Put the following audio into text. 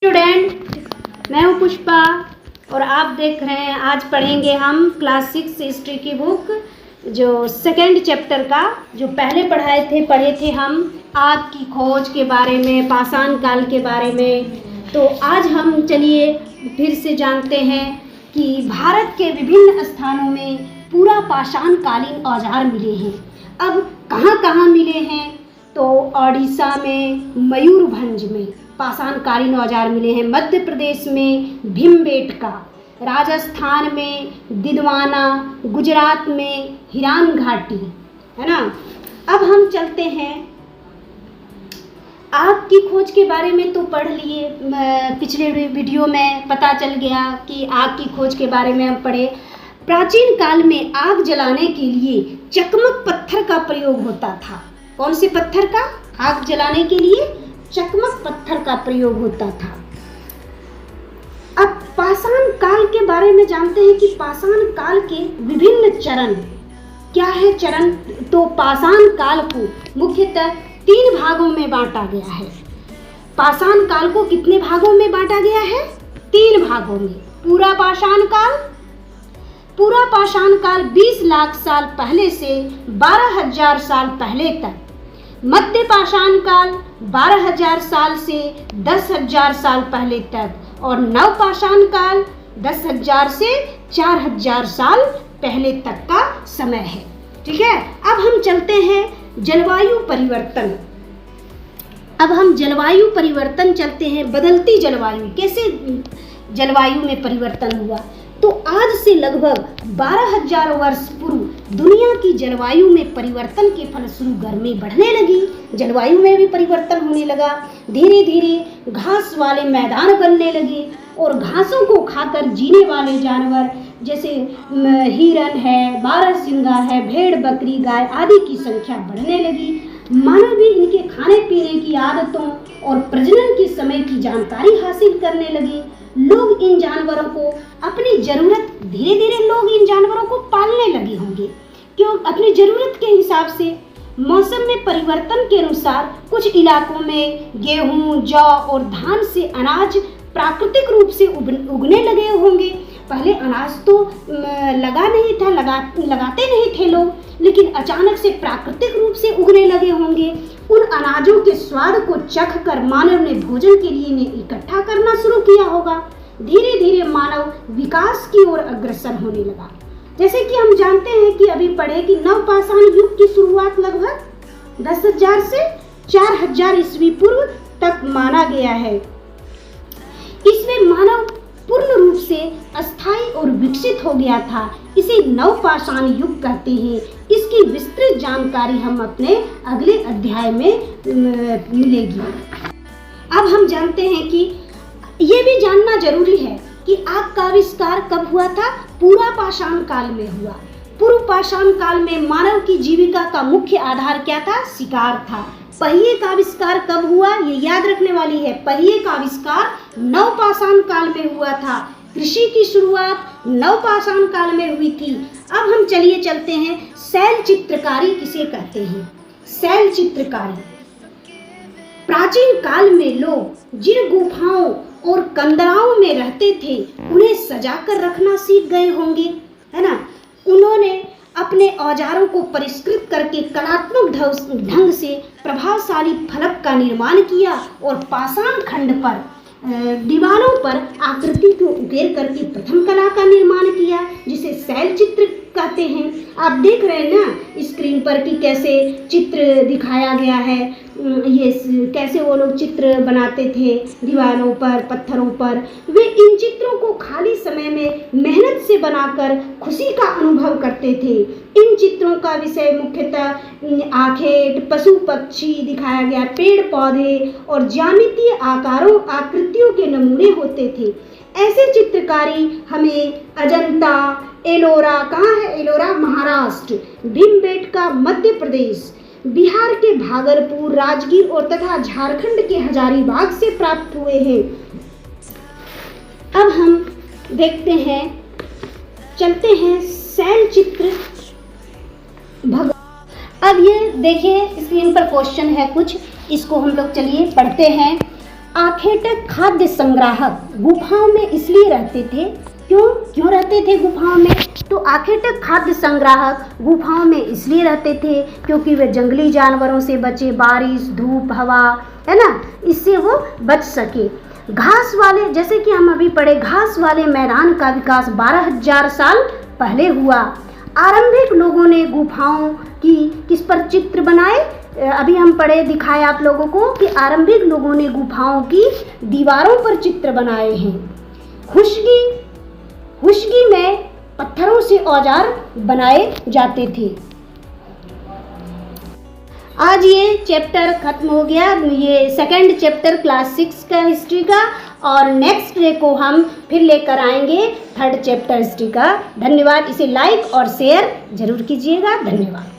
Student, मैं हूँ पुष्पा और आप देख रहे हैं। आज पढ़ेंगे हम क्लास 6 हिस्ट्री की बुक जो सेकंड चैप्टर का जो पहले पढ़े थे हम आग की खोज के बारे में, पाषाण काल के बारे में। तो आज हम चलिए फिर से जानते हैं कि भारत के विभिन्न स्थानों में पूरा पाषाण कालीन औजार मिले हैं। अब कहाँ कहाँ मिले हैं? तो ओडिशा में मयूरभंज में पाषाण कालीन औजार मिले हैं, मध्य प्रदेश में भीमबेटका, राजस्थान में दिदवाना, गुजरात में हिरान घाटी, है ना। अब हम चलते हैं आग की खोज के बारे में। तो पढ़ लिए, पिछले वीडियो में पता चल गया कि आग की खोज के बारे में हम पढ़े। प्राचीन काल में आग जलाने के लिए चकमक पत्थर का प्रयोग होता था। कौन से पत्थर का? आग जलाने के लिए चकमक पत्थर का प्रयोग होता था। अब पाषाण काल के बारे में जानते हैं कि पाषाण काल के विभिन्न चरण क्या है। चरण तो पाषाण काल को मुख्यतः 3 भागों में बांटा गया है। पाषाण काल को कितने भागों में बांटा गया है? 3 भागों में। पूरा पाषाण काल 20 लाख साल पहले से 12,000 साल पहले तक। मध्य पाषाण काल 12,000 साल से 10,000 साल पहले तक। और नव पाषाण काल 10,000 से 4,000 साल पहले तक का समय है। ठीक है। अब हम चलते हैं जलवायु परिवर्तन। अब हम जलवायु परिवर्तन चलते हैं। बदलती जलवायु, कैसे जलवायु में परिवर्तन हुआ? तो आज से लगभग 12,000 वर्ष पूर्व दुनिया की जलवायु में परिवर्तन के फलस्वरूप गर्मी बढ़ने लगी। जलवायु में भी परिवर्तन होने लगा। धीरे धीरे घास वाले मैदान बनने लगे और घासों को खाकर जीने वाले जानवर जैसे हिरन है, बारहसिंगा है, भेड़, बकरी, गाय आदि की संख्या बढ़ने लगी। मानव भी इनके खाने पीने की आदतों और प्रजनन के समय की जानकारी हासिल करने लगे। लोग इन जानवरों को अपनी जरूरत, धीरे धीरे लोग इन जानवरों को पालने लगे होंगे। क्यों? अपनी जरूरत के हिसाब से मौसम में परिवर्तन के अनुसार कुछ इलाकों में गेहूं, जौ और धान से अनाज प्राकृतिक रूप से उगने लगे होंगे। पहले अनाज तो लगाते नहीं थे लोग, लेकिन अचानक से प्राकृतिक रूप से उगने लगे होंगे। उन अनाजों के स्वाद को चख कर मानव ने भोजन के लिए इन्हें इकट्ठा करना शुरू किया होगा। धीरे धीरे मानव विकास की ओर अग्रसर होने लगा। जैसे कि हम जानते हैं कि अभी पढ़े कि नवपाषाण युग की शुरुआत लगभग 10,000 से 4,000 ईस्वी पूर्व तक माना गया है। इसमें मानव पूर्ण रूप से अस्थायी और विकसित हो गया था। इसे नवपाषाण युग कहते हैं। इसकी विस्तृत जानकारी हम अपने अगले अध्याय में मिलेगी। अब हम जानते हैं कि ये भी जानना जरूरी है कि आग का आविष्कार कब हुआ था? पूरा पाषाण काल में हुआ। पूर्व पाषाण काल में मानव की जीविका का मुख्य आधार क्या था? शिकार था। पहिए का आविष्कार कब हुआ? ये याद रखने वाली है। पहिए का आविष्कार नवपाषाण काल में हुआ था। कृषि की शुरुआत नवपाषाण काल में हुई थी। अब हम चलते हैं शैल चित्रकारी किसे कहते हैं? शैल चित्रकारी प्राचीन काल में लोग जिन गुफाओं और कंदराओं में रहते थे उन्हें सजाकर रखना सीख गए होंगे, है ना। उन्होंने अपने औजारों को परिष्कृत करके कलात्मक ढंग से प्रभावशाली फलक का निर्माण किया और पाषाण खंड पर दीवारों पर आकृति को उकेर करके प्रथम कला का निर्माण किया, जिसे शैल चित्र कहते हैं। आप देख रहे हैं ना स्क्रीन पर कि कैसे चित्र दिखाया गया है। ये कैसे वो लोग चित्र बनाते थे दीवारों पर, पत्थरों पर। वे इन चित्रों को खाली समय में मेहनत से बनाकर खुशी का अनुभव करते थे। इन चित्रों का विषय मुख्यतः आखेट, पशु पक्षी दिखाया गया, पेड़ पौधे और ज्यामितीय आकृतियों के नमूने होते थे। ऐसे चित्रकारी हमें अजंता, एलोरा, कहाँ है एलोरा? महाराष्ट्र, भीमबेटका मध्य प्रदेश, बिहार के भागलपुर, राजगीर और तथा झारखंड के हजारीबाग से प्राप्त हुए हैं। अब हम देखते हैं, चलते हैं शैल चित्र अब ये देखिए स्क्रीन पर क्वेश्चन है कुछ, इसको हम लोग चलिए पढ़ते हैं। आखेटक खाद्य संग्राहक गुफाओं में इसलिए रहते थे, क्यों रहते थे गुफाओं में? तो आखेटक खाद्य संग्राहक गुफाओं में इसलिए रहते थे क्योंकि वे जंगली जानवरों से बचे, बारिश, धूप, हवा, है ना, इससे वो बच सके। घास वाले, जैसे कि हम अभी पढ़े, घास वाले मैदान का विकास 12,000 साल पहले हुआ। आरंभिक लोगों ने गुफाओं की किस पर चित्र बनाए? अभी हम पढ़े, दिखाए आप लोगों को कि आरंभिक लोगों ने गुफाओं की दीवारों पर चित्र बनाए हैं। खुशगी में पत्थरों से औजार बनाए जाते थे। आज ये चैप्टर खत्म हो गया, ये सेकंड चैप्टर क्लास 6 का हिस्ट्री का, और नेक्स्ट डे को हम फिर लेकर आएंगे थर्ड चैप्टर हिस्ट्री का। धन्यवाद। इसे लाइक और शेयर जरूर कीजिएगा। धन्यवाद।